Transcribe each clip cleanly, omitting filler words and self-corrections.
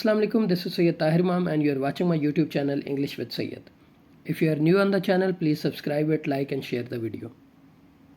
Assalamu alaikum, this is Sayyid Tahir Imam and you are watching my YouTube channel English with Sayyid. If you are new on the channel, please subscribe it, like and share the video.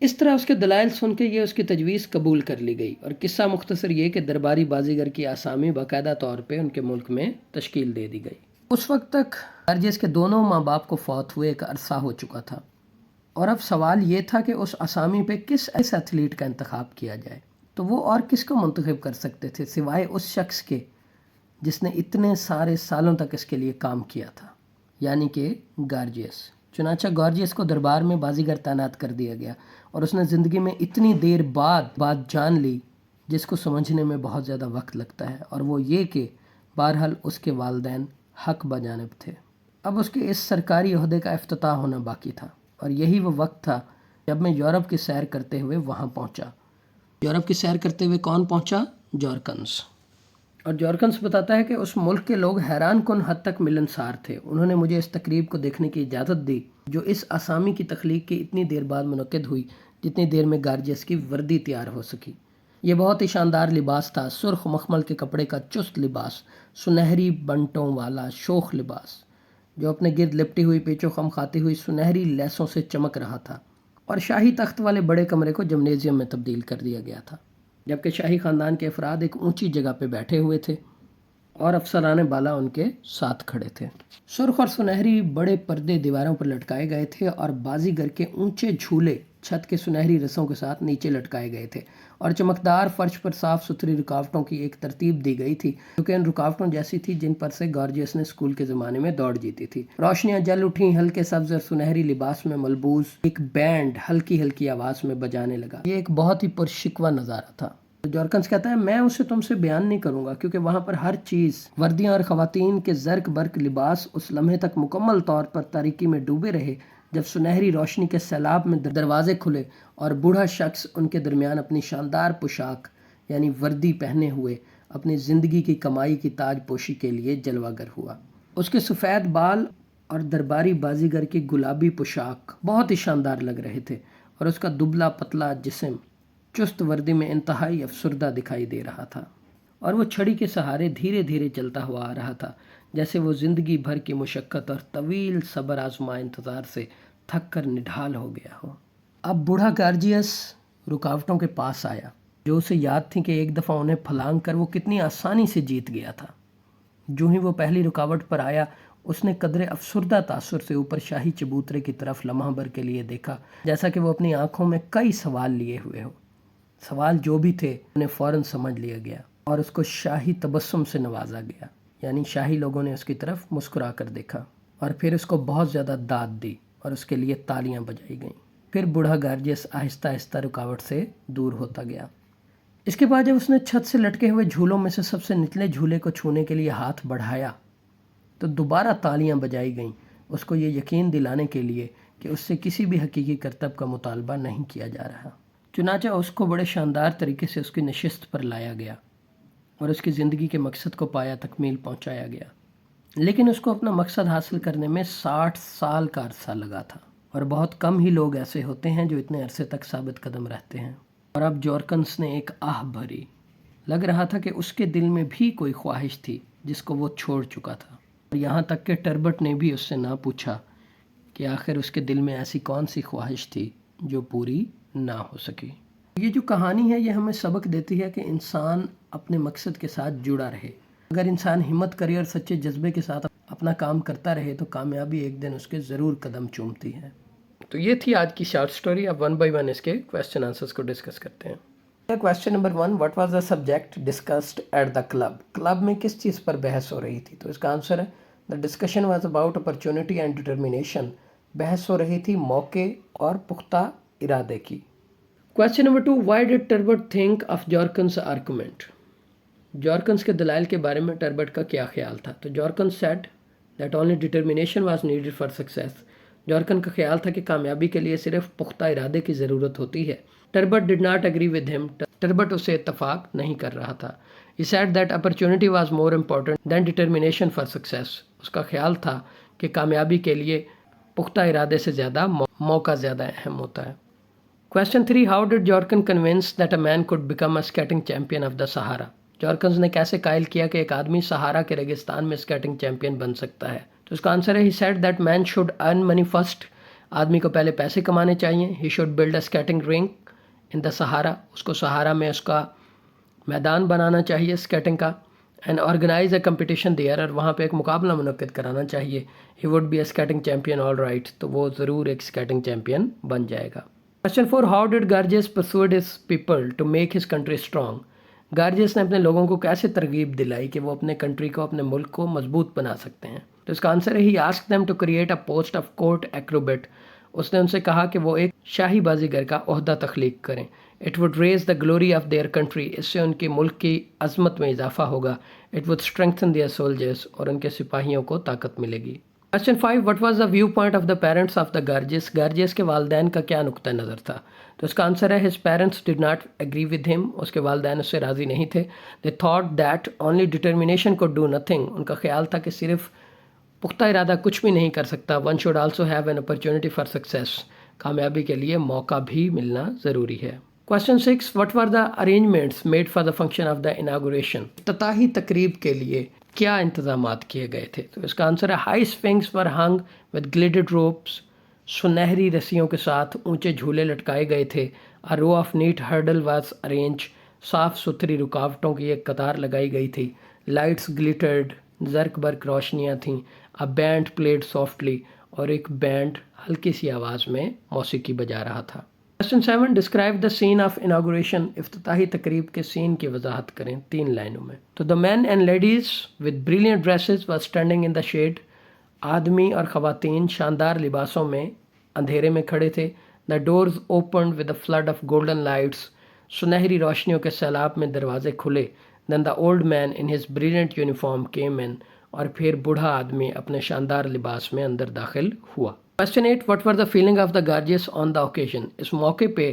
اس طرح اس کے دلائل سن کے یہ اس کی تجویز قبول کر لی گئی، اور قصہ مختصر یہ کہ درباری بازیگر کی آسامی باقاعدہ طور پہ ان کے ملک میں تشکیل دے دی گئی۔ اس وقت تک گارجیس کے دونوں ماں باپ کو فوت ہوئے ایک عرصہ ہو چکا تھا، اور اب سوال یہ تھا کہ اس آسامی پہ کس ایسے ایتھلیٹ کا انتخاب کیا جائے۔ تو وہ اور کس کو منتخب کر سکتے تھے سوائے اس شخص کے جس نے اتنے سارے سالوں تک اس کے لیے کام کیا تھا، یعنی کہ گارجیس۔ چنانچہ گارجیس کو دربار میں بازیگر تعینات کر دیا گیا، اور اس نے زندگی میں اتنی دیر بعد بات جان لی جس کو سمجھنے میں بہت زیادہ وقت لگتا ہے، اور وہ یہ کہ بہرحال اس کے والدین حق بجانب تھے۔ اب اس کے اس سرکاری عہدے کا افتتاح ہونا باقی تھا، اور یہی وہ وقت تھا جب میں یورپ کی سیر کرتے ہوئے وہاں پہنچا۔ یورپ کی سیر کرتے ہوئے کون پہنچا؟ جارکنس۔ اور جارکنس بتاتا ہے کہ اس ملک کے لوگ حیران کن حد تک ملنسار تھے۔ انہوں نے مجھے اس تقریب کو دیکھنے کی اجازت دی جو اس آسامی کی تخلیق کی اتنی دیر بعد منعقد ہوئی جتنی دیر میں گارجیس کی وردی تیار ہو سکی۔ یہ بہت ہی شاندار لباس تھا، سرخ مخمل کے کپڑے کا چست لباس، سنہری بنٹوں والا شوخ لباس جو اپنے گرد لپٹی ہوئی پیچ و خم کھاتی ہوئی سنہری لیسوں سے چمک رہا تھا، اور شاہی تخت والے بڑے کمرے کو جمنیزیم میں تبدیل کر دیا گیا تھا، جبکہ شاہی خاندان کے افراد ایک اونچی جگہ پہ بیٹھے ہوئے تھے اور افسران بالا ان کے ساتھ کھڑے تھے۔ سرخ اور سنہری بڑے پردے دیواروں پر لٹکائے گئے تھے، اور بازیگر کے اونچے جھولے چھت کے سنہری رسوں کے ساتھ نیچے لٹکائے گئے تھے، اور چمکدار فرش پر صاف ستھری رکاوٹوں کی ایک ترتیب دی گئی تھی جو کہ ان رکاوٹوں جیسی تھی جن پر سے گارجیس نے اسکول کے زمانے میں دوڑ جیتی تھی۔ روشنیاں جل اٹھیں، ہلکے سبز اور سنہری لباس میں ملبوس ایک بینڈ ہلکی ہلکی آواز میں بجانے لگا۔ یہ ایک بہت ہی پرشکوہ نظارہ تھا۔ جارکنس کہتا ہے میں اسے تم سے بیان نہیں کروں گا، کیونکہ وہاں پر ہر چیز، وردیاں اور خواتین کے زرق برق لباس اس لمحے تک مکمل طور پر تاریکی میں ڈوبے رہے جب سنہری روشنی کے سیلاب میں دروازے کھلے اور بوڑھا شخص ان کے درمیان اپنی شاندار پوشاک یعنی وردی پہنے ہوئے اپنی زندگی کی کمائی کی تاج پوشی کے لیے جلوہ گر ہوا۔ اس کے سفید بال اور درباری بازیگر کی گلابی پوشاک بہت ہی شاندار لگ رہے تھے، اور اس کا دبلا پتلا جسم چست وردی میں انتہائی افسردہ دکھائی دے رہا تھا، اور وہ چھڑی کے سہارے دھیرے دھیرے چلتا ہوا آ رہا تھا جیسے وہ زندگی بھر کی مشقت اور طویل صبر آزما انتظار سے تھک کر نڈھال ہو گیا ہو۔ اب بوڑھا گارجیس رکاوٹوں کے پاس آیا جو اسے یاد تھی کہ ایک دفعہ انہیں پھلانگ کر وہ کتنی آسانی سے جیت گیا تھا۔ جو ہی وہ پہلی رکاوٹ پر آیا اس نے قدرے افسردہ تاثر سے اوپر شاہی چبوترے کی طرف لمحہ بھر کے لیے دیکھا، جیسا کہ وہ اپنی آنکھوں میں کئی سوال لیے ہوئے ہو۔ سوال جو بھی تھے انہیں فوراً سمجھ لیا گیا اور اس کو شاہی تبسم سے نوازا گیا، یعنی شاہی لوگوں نے اس کی طرف مسکرا کر دیکھا اور پھر اس کو بہت زیادہ داد دی اور اس کے لیے تالیاں بجائی گئیں۔ پھر بوڑھا گارجیس آہستہ آہستہ رکاوٹ سے دور ہوتا گیا۔ اس کے بعد جب اس نے چھت سے لٹکے ہوئے جھولوں میں سے سب سے نچلے جھولے کو چھونے کے لیے ہاتھ بڑھایا تو دوبارہ تالیاں بجائی گئیں، اس کو یہ یقین دلانے کے لیے کہ اس سے کسی بھی حقیقی کرتب کا مطالبہ نہیں کیا جا رہا۔ چنانچہ اس کو بڑے شاندار طریقے سے اس کی نشست پر لایا گیا اور اس کی زندگی کے مقصد کو پایا تکمیل پہنچایا گیا، لیکن اس کو اپنا مقصد حاصل کرنے میں 60 سال کا عرصہ لگا تھا، اور بہت کم ہی لوگ ایسے ہوتے ہیں جو اتنے عرصے تک ثابت قدم رہتے ہیں۔ اور اب جارکنس نے ایک آہ بھری، لگ رہا تھا کہ اس کے دل میں بھی کوئی خواہش تھی جس کو وہ چھوڑ چکا تھا، اور یہاں تک کہ ٹربٹ نے بھی اس سے نہ پوچھا کہ آخر اس کے دل میں ایسی کون سی خواہش تھی جو پوری نہ ہو سکی۔ یہ جو کہانی ہے یہ ہمیں سبق دیتی ہے کہ انسان اپنے مقصد کے ساتھ جڑا رہے۔ اگر انسان ہمت کرے اور سچے جذبے کے ساتھ اپنا کام کرتا رہے تو کامیابی ایک دن اس کے ضرور قدم چومتی ہے۔ تو یہ تھی آج کی شارٹ سٹوری۔ اب 1 بائی 1 اس کے کویسچن آنسرز کو ڈسکس کرتے ہیں۔ Question number 1، what was the subject discussed at the club? Club میں کس چیز پر بحث ہو رہی تھی؟ تو اس کا آنسر ہے the discussion was about opportunity and determination. بحث ہو رہی تھی موقع اور پختہ ارادے کی۔ Question number 2، why did Turbot think of Jorkins argument? Jorkins کے دلائل کے بارے میں ٹربٹ کا کیا خیال تھا؟ تو Jorkins said that only determination was needed for success. Jorkin کا خیال تھا کہ کامیابی کے لیے صرف پختہ ارادے کی ضرورت ہوتی ہے۔ Turbot did not agree with him. Turbot اسے اتفاق نہیں کر رہا تھا۔ He said that opportunity was more important than determination for success۔ اس کا خیال تھا کہ کامیابی کے لیے پختہ ارادے سے زیادہ موقع زیادہ اہم ہوتا ہے۔ Question 3، how did Jorkin convince that a man could become a skating champion of the Sahara؟ جارکنز نے کیسے قائل کیا کہ ایک آدمی سہارا کے ریگستان میں اسکیٹنگ چیمپئن بن سکتا ہے؟ تو اس کا آنسر ہے he said that man should earn money first۔ آدمی کو پہلے پیسے کمانے چاہیے. He should build a skating rink in the Sahara. اس کو سہارا میں اس کا میدان بنانا چاہیے اسکیٹنگ کا. And organize a competition there. اور وہاں پہ ایک مقابلہ منعقد کرانا چاہیے. He would be a skating champion all right. تو وہ ضرور ایک اسکیٹنگ چیمپئن بن جائے گا. Question 4. How did Gorgias persuade his people to make his country strong? گارجیس نے اپنے لوگوں کو کیسے ترغیب دلائی کہ وہ اپنے کنٹری کو اپنے ملک کو مضبوط بنا سکتے ہیں؟ تو اس کا آنسر ہے he asked them to create a post of court acrobat. اس نے ان سے کہا کہ وہ ایک شاہی بازیگر کا عہدہ تخلیق کریں. It would raise the glory of their country. اس سے ان کے ملک کی عظمت میں اضافہ ہوگا. It would strengthen their soldiers. اور ان کے سپاہیوں کو طاقت ملے گی. Question 5. What was the viewpoint of the parents of the Gorgias? گارجیس کے والدین کا کیا نقطہ نظر تھا؟ تو اس کا آنسر ہے his parents did not agree with him. اس کے والدین اس سے راضی نہیں تھے. They thought that only determination could do nothing. ان کا خیال تھا کہ صرف پختہ ارادہ کچھ بھی نہیں کر سکتا. One should also have an opportunity for success. کامیابی کے لیے موقع بھی ملنا ضروری ہے. Question 6. What were the arrangements made for the function of the inauguration? افتتاحی تقریب کے لیے کیا انتظامات کیے گئے تھے؟ تو اس کا آنسر ہے ہائی اسفنکس ور ہنگ ود گلیڈڈ روپس. سنہری رسیوں کے ساتھ اونچے جھولے لٹکائے گئے تھے. A row of neat hurdle was arranged. صاف ستھری رکاوٹوں کی ایک قطار لگائی گئی تھی. Lights glittered. زرق برق روشنیاں تھیں. A band played softly. اور ایک بینڈ ہلکی سی آواز میں موسیقی بجا رہا تھا. Question 7. Describe the scene of inauguration. افتتاحی تقریب کے سین کی وضاحت کریں 3 لائنوں میں. تو the men and ladies with brilliant dresses were standing in the shade. آدمی اور خواتین شاندار لباسوں میں اندھیرے میں کھڑے تھے. The doors opened with a flood of golden lights. سنہری روشنیوں کے سیلاب میں دروازے کھلے. Then the old man in his brilliant uniform came in. اور پھر بوڑھا آدمی اپنے شاندار لباس میں اندر داخل ہوا. Question 8. What were the feeling of the Gorgias on the occasion? اس موقع پہ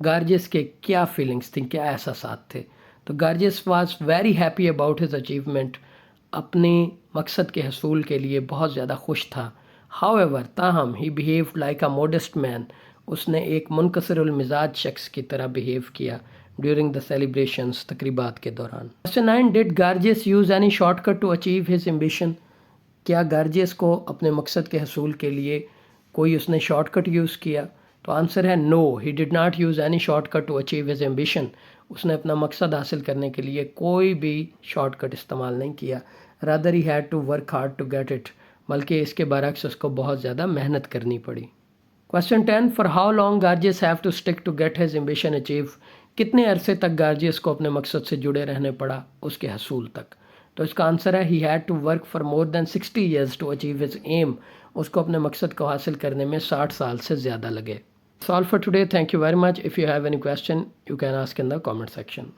گارجیس کے کیا فیلنگس تھیں، کیا احساسات تھے؟ تو Gorges was very happy about his achievement. اپنے مقصد کے حصول کے لیے بہت زیادہ خوش تھا. However, تاہم he behaved like a modest man. اس نے ایک منکسر المزاج شخص کی طرح بہیو کیا during the celebrations. تقریبات کے دوران. Question 9. Did Gorgias use any shortcut to achieve his ambition? کیا گارجیس کو اپنے مقصد کے حصول کے لیے کوئی اس نے شارٹ کٹ یوز کیا؟ تو آنسر ہے no. He did not use any shortcut to achieve his ambition. اس نے اپنا مقصد حاصل کرنے کے لیے کوئی بھی شارٹ کٹ استعمال نہیں کیا. Rather he had to work hard to get it. بلکہ اس کے برعکس اس کو بہت زیادہ محنت کرنی پڑی. Question 10. For how long Gorgias have to stick to get his ambition achieved? کتنے عرصے تک گارجیس کو اپنے مقصد سے جڑے رہنے پڑا اس کے حصول تک؟ تو اس کا آنسر ہے he had to work for more than 60 years to achieve his aim. اس کو اپنے مقصد کو حاصل کرنے میں 60 سال سے زیادہ لگے. That's all for today. Thank you very much. If you have any question, you can ask in the comment section.